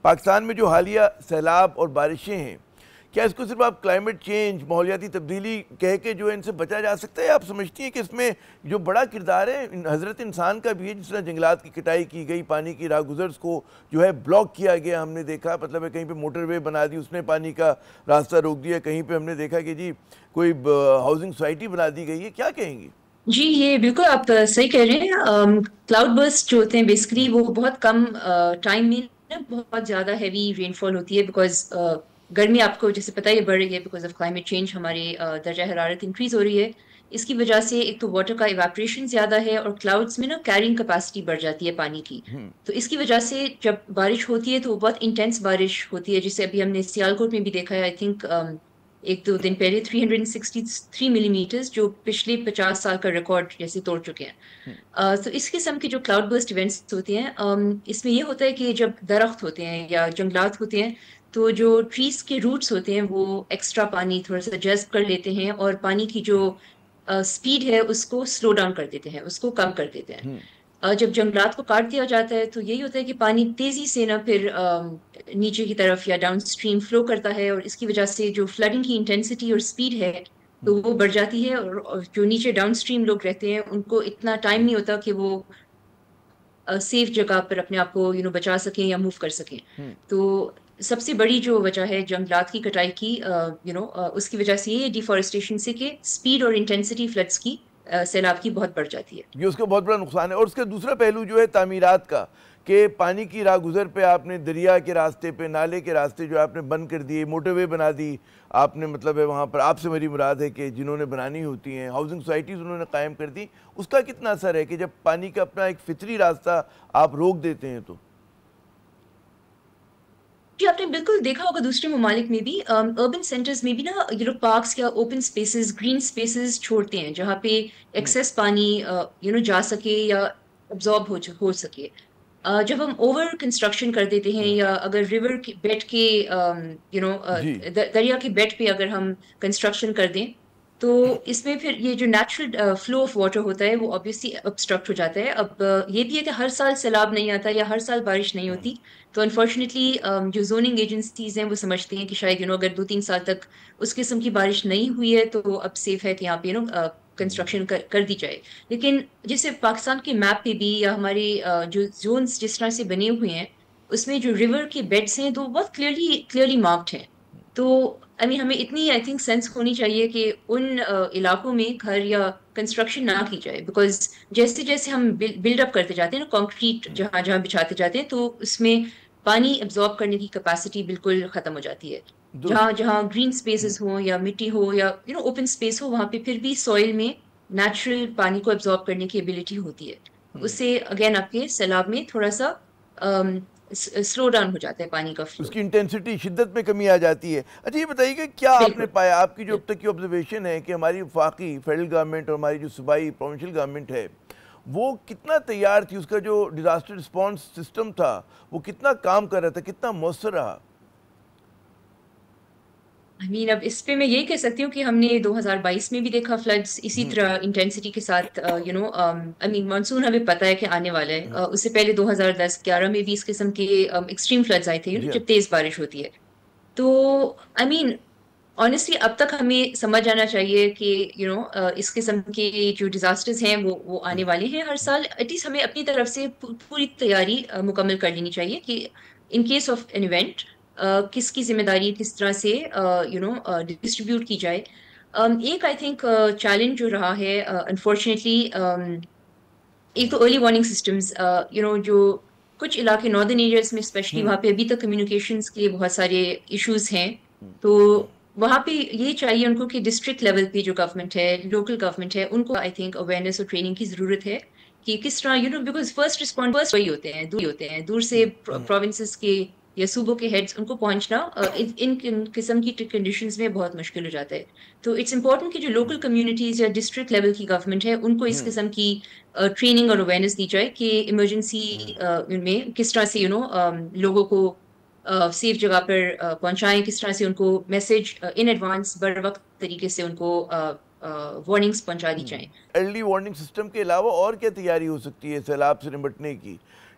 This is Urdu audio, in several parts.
پاکستان میں جو حالیہ سیلاب اور بارشیں ہیں، کیا اس کو صرف آپ کلائمیٹ چینج، ماحولیاتی تبدیلی کہہ کے جو ہے ان سے بچا جا سکتا ہے؟ آپ سمجھتی ہیں کہ اس میں جو بڑا کردار ہے حضرت انسان کا بھی ہے؟ جس طرح جنگلات کی کٹائی کی گئی، پانی کی راہ گزرز کو جو ہے بلاک کیا گیا، ہم نے دیکھا، مطلب ہے کہیں پہ موٹر وے بنا دی، اس نے پانی کا راستہ روک دیا، کہیں پہ ہم نے دیکھا کہ جی کوئی ہاؤسنگ سوسائٹی بنا دی گئی ہے، کیا کہیں گی؟ جی یہ بالکل آپ صحیح کہہ رہے ہیں. کلاؤڈ برسٹ جو ہوتے ہیں بیسکلی وہ بہت کم ٹائم میں بہت زیادہ ہیوی رین فال ہوتی ہے، بیکاز گرمی آپ کو جیسے پتہ ہی بڑھ رہی ہے بیکاز آف کلائمیٹ چینج. ہماری درجہ حرارت انکریز ہو رہی ہے. اس کی وجہ سے ایک تو واٹر کا ایواپریشن زیادہ ہے، اور کلاؤڈس میں نا کیرنگ کیپیسٹی بڑھ جاتی ہے پانی کی. تو اس کی وجہ سے جب بارش ہوتی ہے تو وہ بہت انٹینس بارش ہوتی ہے، جسے ابھی ہم نے سیالکوٹ میں بھی دیکھا ہے. آئی تھنک ایک دو دن پہلے 363 ملی میٹرز، جو پچھلے 50 سال کا ریکارڈ جیسے توڑ چکے ہیں. تو اس قسم کے جو کلاؤڈ برسٹ ایونٹس ہوتے ہیں، اس میں یہ ہوتا ہے کہ جب درخت ہوتے ہیں یا جنگلات ہوتے ہیں تو جو ٹریز کے روٹس ہوتے ہیں وہ ایکسٹرا پانی تھوڑا سا جذب کر لیتے ہیں، اور پانی کی جو سپیڈ ہے اس کو سلو ڈاؤن کر دیتے ہیں، اس کو کم کر دیتے ہیں. جب جنگلات کو کاٹ دیا جاتا ہے تو یہی ہوتا ہے کہ پانی تیزی سے نہ پھر نیچے کی طرف یا ڈاؤن اسٹریم فلو کرتا ہے، اور اس کی وجہ سے جو فلڈنگ کی انٹینسٹی اور سپیڈ ہے تو وہ بڑھ جاتی ہے. اور جو نیچے ڈاؤن اسٹریم لوگ رہتے ہیں ان کو اتنا ٹائم نہیں ہوتا کہ وہ سیف جگہ پر اپنے آپ کو بچا سکیں یا موو کر سکیں. تو سب سے بڑی جو وجہ ہے جنگلات کی کٹائی کی، اس کی وجہ سے یہ ڈیفارسٹیشن سے کہ سپیڈ اور انٹینسٹی فلڈس کی، سیلاب کی بہت بڑھ جاتی ہے. یہ اس کا بہت بڑا نقصان ہے. اور اس کا دوسرا پہلو جو ہے تعمیرات کا، کہ پانی کی راہ گزر پہ آپ نے دریا کے راستے پہ، نالے کے راستے جو آپ نے بند کر دیے، موٹر وے بنا دی آپ نے، مطلب ہے وہاں پر آپ سے میری مراد ہے کہ جنہوں نے بنانی ہوتی ہیں، ہاؤسنگ سوسائٹیز انہوں نے قائم کر دی. اس کا کتنا اثر ہے کہ جب پانی کا اپنا ایک فطری راستہ آپ روک دیتے ہیں تو؟ جی آپ نے بالکل دیکھا ہوگا دوسرے ممالک میں بھی، اربن سینٹرز میں بھی نا یہ لوگ پارکس یا اوپن سپیسز، گرین سپیسز چھوڑتے ہیں جہاں پہ ایکسیس پانی جا سکے یا ابزارب ہو سکے. جب ہم اوور کنسٹرکشن کر دیتے ہیں، یا اگر ریور کے بیڈ کے جی دریا کے بیڈ پہ اگر ہم کنسٹرکشن کر دیں تو اس میں پھر یہ جو نیچرل فلو آف واٹر ہوتا ہے وہ obviously obstruct ہو جاتا ہے. اب یہ بھی ہے کہ ہر سال سیلاب نہیں آتا یا ہر سال بارش نہیں ہوتی. تو انفارچونیٹلی جو زوننگ ایجنسیز ہیں وہ سمجھتے ہیں کہ شاید اگر 2-3 سال تک اس قسم کی بارش نہیں ہوئی ہے تو اب سیف ہے کہ یہاں پہ کنسٹرکشن کر دی جائے. لیکن جیسے پاکستان کے میپ پہ بھی یا ہمارے جو زونز جس طرح سے بنے ہوئے ہیں اس میں جو ریور کے بیڈس ہیں تو بہت کلیئرلی مارکڈ ہیں. تو ہمیں اتنی آئی تھنک سینس ہونی چاہیے کہ ان علاقوں میں گھر یا کنسٹرکشن نہ کی جائے، بیکاز جیسے جیسے ہم بلڈ اپ کرتے جاتے ہیں نا کانکریٹ جہاں جہاں بچھاتے جاتے ہیں تو اس میں پانی ابزارب کرنے کی کیپیسٹی بالکل ختم ہو جاتی ہے. درست. جہاں جہاں گرین سپیسز ہوں یا مٹی ہو یا اوپن سپیس ہو وہاں پہ پھر بھی سوئل میں نیچرل پانی کو ابزارب کرنے کی ایبلٹی ہوتی ہے. اس سے اگین آپ کے سیلاب میں تھوڑا سا سلو ڈاؤن ہو جاتا ہے پانی کا اس فلو. کی انٹینسٹی، شدت میں کمی آ جاتی ہے. اچھا یہ بتائیے کہ کیا آپ نے بالکل پایا، آپ کی جو اب تک کی آبزرویشن ہے کہ ہماری وفاقی فیڈرل گورنمنٹ اور ہماری جو صوبائی پروونشل گورنمنٹ ہے وہ کتنا تیار تھی، اس کا جو ڈیزاسٹر رسپانس سسٹم تھا وہ کتنا کام کر رہا تھا، کتنا مؤثر رہا؟ اب اس پہ میں یہی کہہ سکتی ہوں کہ ہم نے 2022 میں بھی دیکھا فلڈز اسی طرح انٹینسٹی کے ساتھ. مانسون ہمیں پتہ ہے کہ آنے والا ہے. اس سے پہلے 2010-11 میں بھی اس قسم کے ایکسٹریم فلڈز آئے تھے جی ہاں. جب تیز بارش ہوتی ہے. تو آنیسٹلی اب تک ہمیں سمجھ آنا چاہیے کہ اس قسم کے جو ڈیزاسٹرز ہیں وہ آنے والے ہیں ہر سال. ایٹ لیسٹ ہمیں اپنی طرف سے پوری تیاری مکمل کر لینی چاہیے کہ in case of an event کس کی ذمہ داری کس طرح سے ڈسٹریبیوٹ کی جائے. ایک آئی تھنک چیلنج جو رہا ہے انفارچونیٹلی، ایک تو ارلی وارننگ سسٹمز، جو کچھ علاقے ناردرن ایریاز میں اسپیشلی وہاں پہ ابھی تک کمیونیکیشنز کے بہت سارے ایشوز ہیں. تو وہاں پہ یہ چاہیے ان کو کہ ڈسٹرکٹ لیول پہ جو گورنمنٹ ہے، لوکل گورنمنٹ ہے، ان کو آئی تھنک اویئرنیس اور ٹریننگ کی ضرورت ہے کہ کس طرح بیکاز فرسٹ رسپانڈرز وہی ہوتے ہیں دور سے پروونسز کے یا صوبوں کے ہیڈز، ان کو پہنچنا ان قسم کی کنڈیشنز میں بہت مشکل ہو جاتا ہے. تو اٹس امپورٹنٹ کہ جو لوکل کمیونٹیز یا ڈسٹرکٹ لیول کی گورنمنٹ ہے ان کو اس قسم کی ٹریننگ اور اویئرنیس دی جائے کہ ایمرجنسی میں کس طرح سے لوگوں کو سیف جگہ پر پہنچائیں، کس طرح سے ان کو میسج ان ایڈوانس بر وقت طریقے سے ان کو وارننگز پہنچا دی جائیں. ارلی وارننگ سسٹم کے علاوہ اور کیا تیاری ہو سکتی ہے سیلاب سے نمٹنے کی؟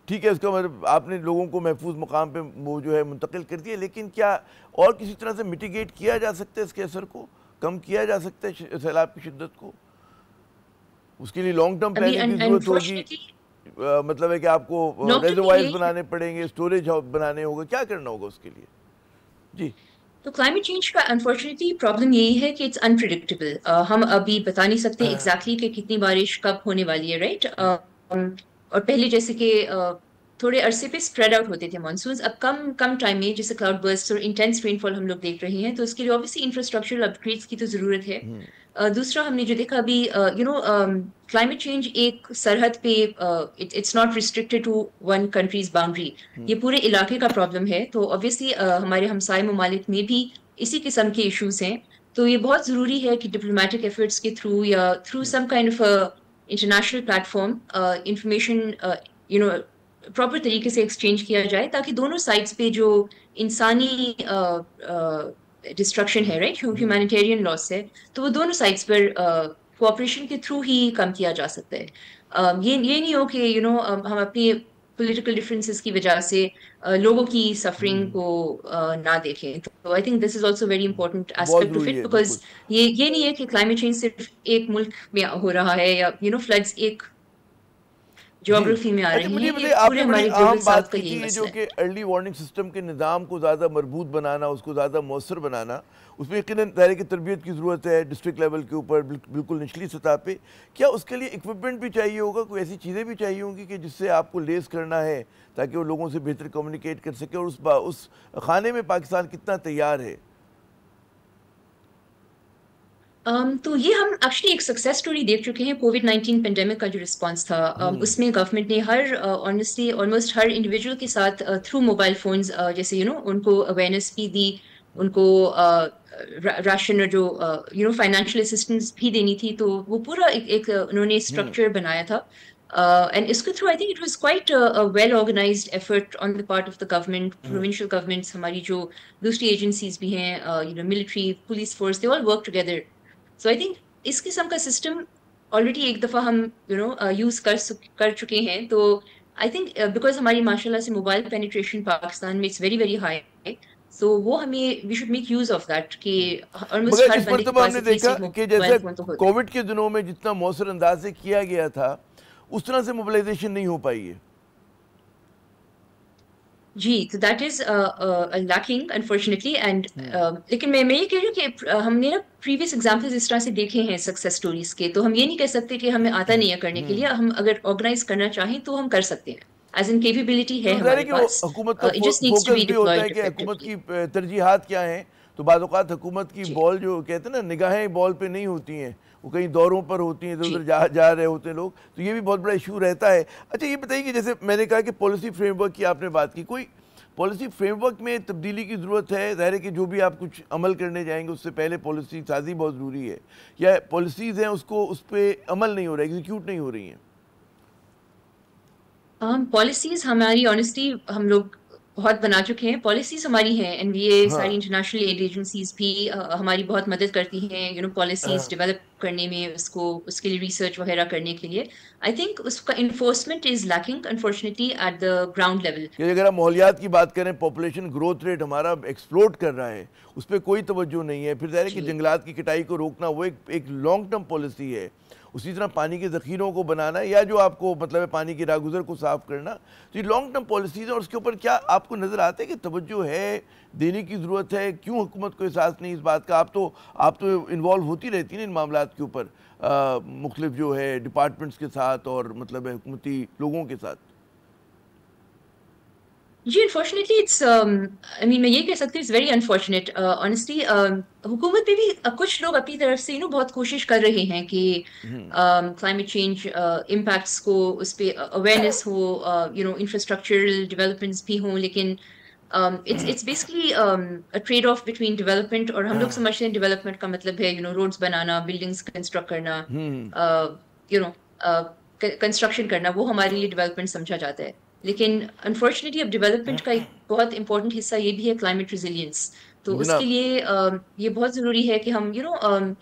ٹھیک ہے، اس کا مطلب آپ نے لوگوں کو محفوظ مقام پہ وہ جو ہے منتقل کر دیا، لیکن کیا اور کسی طرح سے میٹیگیٹ کیا جا سکتا ہے اس کے اثر کو، کم کیا جا سکتا ہے سیلاب کی شدت کو؟ اس کے لیے لانگ ٹرم ابھی پلاننگ کی ضرورت ہوگی، انفارچونیٹلی مطلب ہے کہ آپ کو لانگ ٹرم میں ریزروائرز یہی، بنانے پڑیں گے، اسٹوریج بنانے ہوگا، کیا کرنا ہوگا اس کے لیے؟ جی تو کلائمیٹ چینج کا انفارچونیٹلی پرابلم یہی ہے کہ اٹس انپریڈکٹیبل. ہم ابھی بتا نہیں سکتے ایگزیکٹلی کہ کتنی بارش کب ہونے والی ہے، رائٹ؟ اور پہلے جیسے کہ تھوڑے عرصے پہ اسپریڈ آؤٹ ہوتے تھے مانسونز، اب کم کم ٹائم میں جیسے کلاؤڈ برسٹ اور انٹینس رین فال ہم لوگ دیکھ رہے ہیں، تو اس کے لیے اوبیسلی انفراسٹرکچرل اپ گریڈس کی تو ضرورت ہے. دوسرا ہم نے جو دیکھا ابھی کلائمیٹ چینج ایک سرحد پہ it's not restricted to one countries boundary, یہ پورے علاقے کا پرابلم ہے. تو اوبیسلی ہمارے ہمسائے ممالک میں بھی اسی قسم کے ایشوز ہیں. تو یہ بہت ضروری ہے کہ ڈپلومیٹک ایفرٹس کے تھرو یا through some kind of international plate form information proper طریقے سے ایکسچینج کیا جائے، تاکہ دونوں سائڈس پہ جو انسانی ڈسٹرکشن ہے، رائٹ، ہیومینیٹیرین لاس ہے، تو وہ دونوں سائڈس پر کوآپریشن کے تھرو ہی کم کیا جا سکتا ہے. یہ نہیں ہو کہ ہم اپنی پولیٹیکل ڈفرینسز کی وجہ سے لوگوں کی سفرنگ کو نہ دیکھیں. تو I think this is also very important بہت ایسپیکٹ آف ضروری اٹ، ہے، بالکل. بیکاز یہ نہیں ہے کہ کلائمیٹ چینج صرف ایک ملک میں ہو رہا ہے یا فلڈز ایک جی جیوگرافی میں آ اچھا، رہی مجھے ہیں. یہ بتائیے، آپ پورے نے بڑی ہمارے گلوبل اہم ساؤتھ بات کا کی یہی تھی، یہ جو مسئلہ ہے. کہ ارلی وارننگ سسٹم کے نظام کو زیادہ مربوط بنانا، اس کو زیادہ مؤثر بنانا، اس میں یقیناً ظاہر کی تربیت کی ضرورت ہے ڈسٹرکٹ لیول کے اوپر، بالکل نچلی سطح پہ. کیا اس کے لیے اکوپمنٹ بھی چاہیے ہوگا، کوئی ایسی چیزیں بھی چاہیے ہوں گی کہ جس سے آپ کو لیس کرنا ہے تاکہ وہ لوگوں سے بہتر کمیونیکیٹ کر سکے، اور اس خانے میں پاکستان کتنا تیار ہے؟ تو یہ ہم ایکچولی ایک سکسیس اسٹوری دیکھ چکے ہیں. کووڈ-19 پینڈیمک کا جو رسپانس تھا، اس میں گورنمنٹ نے آنیسٹلی آلموسٹ ہر انڈیویجول کے ساتھ تھرو موبائل فونز جیسے ان کو اویئرنیس بھی دی، ان کو راشن اور جو فائنینشیل اسسٹنس بھی دینی تھی. تو وہ پورا ایک انہوں نے اسٹرکچر بنایا تھا. اینڈ اس کے through I think it was quite well organised effort on the part of the government, provincial governments, ہماری جو دوسری ایجنسیز بھی ہیں، military, police force, they all work together. So I think اس قسم کا سسٹم آلریڈی ایک دفعہ ہم یوز کر چکے ہیں. تو آئی تھنک بیکاز ہماری ماشاء اللہ سے موبائل پینیٹریشن پاکستان میں it's very very high, so وہ ہمیں we should make use of that کہ آلموسٹ مگر ہر اس بندے کے مرتبہ ہم پاس نے ایٹ لیسٹ دیکھا ایک کہ موبائل جیسے فون تو ہوتا ہے. کووڈ کے دنوں میں جتنا مؤثر انداز سے کیا گیا تھا، اس طرح سے موبلائزیشن نہیں ہو پائی ہے. جی، تو that is lacking unfortunately. And لیکن میں یہ کہہ رہی ہوں کہ ہم نے نا پریویس ایگزامپلز اس طرح سے دیکھے ہیں سکسیس اسٹوریز کے، تو ہم یہ نہیں کہہ سکتے کہ ہمیں آتا نہیں ہے کرنے کے لیے. ہم اگر آرگنائز کرنا چاہیں تو ہم کر سکتے ہیں، ایز ان کیپیبلٹی ہے تو ظاہر ہے ہمارے کہ وہ پاس. حکومت کا it just needs to be focus بھی ہوتا ہے ڈپلائڈ کہ حکومت افیکٹولی. کی ترجیحات کیا ہیں. تو بعض اوقات حکومت کی جی بال جو کہتے ہیں نا، نگاہیں بال پہ نہیں ہوتی ہیں، وہ کہیں دوروں پر ہوتی ہیں، ادھر جی ادھر جا رہے ہوتے ہیں لوگ. تو یہ بھی بہت بڑا ایشو رہتا ہے. اچھا یہ بتائیے کہ جیسے میں نے کہا کہ پالیسی فریم ورک کی آپ نے بات کی، کوئی پالیسی فریم ورک میں تبدیلی کی ضرورت ہے؟ ظاہر ہے کہ جو بھی آپ کچھ عمل کرنے جائیں گے اس سے پہلے پالیسی سازی بہت ضروری ہے، یا پالیسیز ہیں اس پہ عمل نہیں ہو رہا ہے، ایگزیکیوٹ نہیں ہو رہی ہیں؟ پالیسیز ہماری آنیسٹلی ہم لوگ بہت بنا چکے ہیں. پالیسیز ہماری ہیں، اینڈ یہ ہاں ساری انٹرنیشنل ایڈ ایجنسیز بھی ہماری بہت مدد کرتی ہیں پالیسیز ڈیولپ کرنے میں، اس کے لیے ریسرچ وغیرہ کرنے کے لیے. آئی تھنک اس کا enforcement is lacking unfortunately at the ground level. کہ اگر ہم ماحولیات کی بات کریں، پاپولیشن گروتھ ریٹ ہمارا ایکسپلوڈ کر رہا ہے، اس پہ کوئی توجہ نہیں ہے. پھر ظاہر ہے کہ جی جنگلات کی کٹائی کو روکنا وہ ایک لانگ ٹرم پالیسی ہے. اسی طرح پانی کے ذخیروں کو بنانا، یا جو آپ کو مطلب ہے پانی کی راگزر کو صاف کرنا، تو یہ لانگ ٹرم پالیسیز ہیں. اور اس کے اوپر کیا آپ کو نظر آتا ہے کہ توجہ ہے، دینے کی ضرورت ہے؟ کیوں حکومت کو احساس نہیں اس بات کا؟ آپ تو انوالو ہوتی رہتی ہیں ان معاملات کے اوپر، مختلف جو ہے ڈپارٹمنٹس کے ساتھ اور مطلب حکومتی لوگوں کے ساتھ. جی انفارچونیٹلی میں یہ کہہ سکتی ہوں اٹس ویری انفارچونیٹ آنیسٹلی. حکومت میں بھی کچھ لوگ اپنی طرف سے بہت کوشش کر رہے ہیں کہ کلائمیٹ چینج امپیکٹس کو اس پہ اویئرنیس ہو، انفراسٹرکچرل ڈیولپمنٹس بھی ہوں، لیکن it's basically a trade off between development. اور ہم لوگ سمجھتے ہیں ڈیولپمنٹ کا مطلب ہے روڈز بنانا، بلڈنگس کنسٹرکٹ کرنا، کنسٹرکشن کرنا، وہ ہمارے لیے ڈیولپمنٹ سمجھا جاتا ہے. لیکن انفارچونیٹلی اب ڈیولپمنٹ کا ایک بہت امپورٹنٹ حصہ یہ بھی ہے کلائمیٹ ریزیلینس. تو اس کے جناب لیے یہ بہت ضروری ہے کہ ہم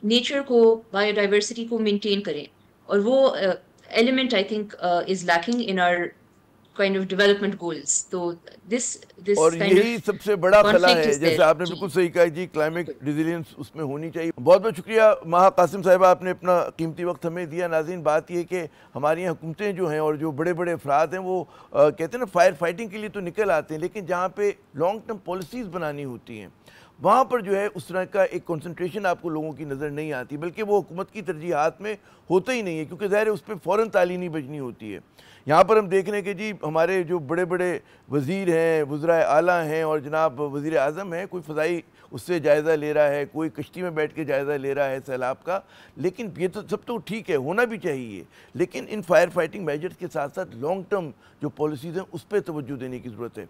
نیچر کو، بایو ڈائیورسٹی کو مینٹین کریں. اور وہ element I think is lacking in our kind of development goals. So this اور kind یہی of سب سے بڑا خلا conflict ہے، is جیسے there. آپ نے بالکل صحیح کہا جی، کلائمیٹ ریزیلینس اس میں ہونی چاہیے۔ بہت بہت شکریہ مہا قاسم صاحبہ، آپ نے اپنا قیمتی وقت ہمیں دیا۔ ناظرین، بات یہ ہے کہ ہماری حکومتیں جو ہیں اور جو بڑے بڑے افراد ہیں وہ کہتے ہیں نا فائر فائٹنگ کے لیے تو نکل آتے ہیں، لیکن جہاں پہ لانگ ٹرم پالیسیز بنانی ہوتی ہیں وہاں پر جو ہے اس طرح کا ایک کنسنٹریشن آپ کو لوگوں کی نظر نہیں آتی، بلکہ وہ حکومت کی ترجیحات میں ہوتا ہی نہیں ہے، کیونکہ ظاہر ہے اس پہ فوراً تالی نہیں بجنی ہوتی ہے۔ یہاں پر ہم دیکھ رہے ہیں کہ جی ہمارے جو بڑے بڑے وزیر ہیں، وزرائے اعلیٰ ہیں اور جناب وزیر اعظم ہیں، کوئی فضائی اس سے جائزہ لے رہا ہے، کوئی کشتی میں بیٹھ کے جائزہ لے رہا ہے سیلاب کا، لیکن یہ تو سب تو ٹھیک ہے، ہونا بھی چاہیے، لیکن ان فائر فائٹنگ میجرز کے ساتھ ساتھ لانگ ٹرم جو پالیسیز ہیں اس پہ توجہ دینے کی ضرورت ہے۔